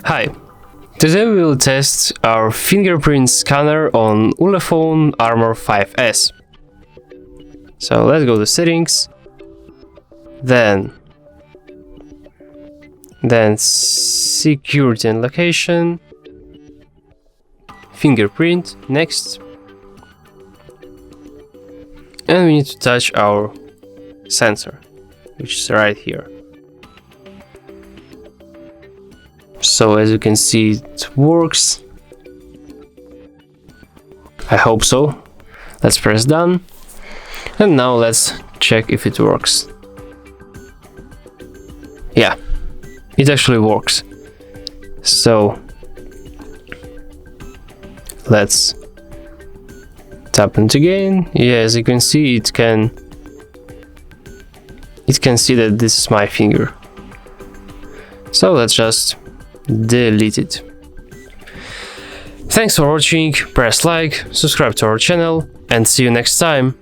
Hi, today we will test our fingerprint scanner on ULEFONE Armor 5S. So let's go to settings, then security and location, fingerprint, next, and we need to touch our sensor, which is right here. So as you can see, it works. I hope so. Let's press done. And now let's check if it works. Yeah, it actually works. So let's tap it again. Yeah, as you can see, it can see that this is my finger. So let's just delete it. Thanks for watching, press like, subscribe to our channel, and see you next time.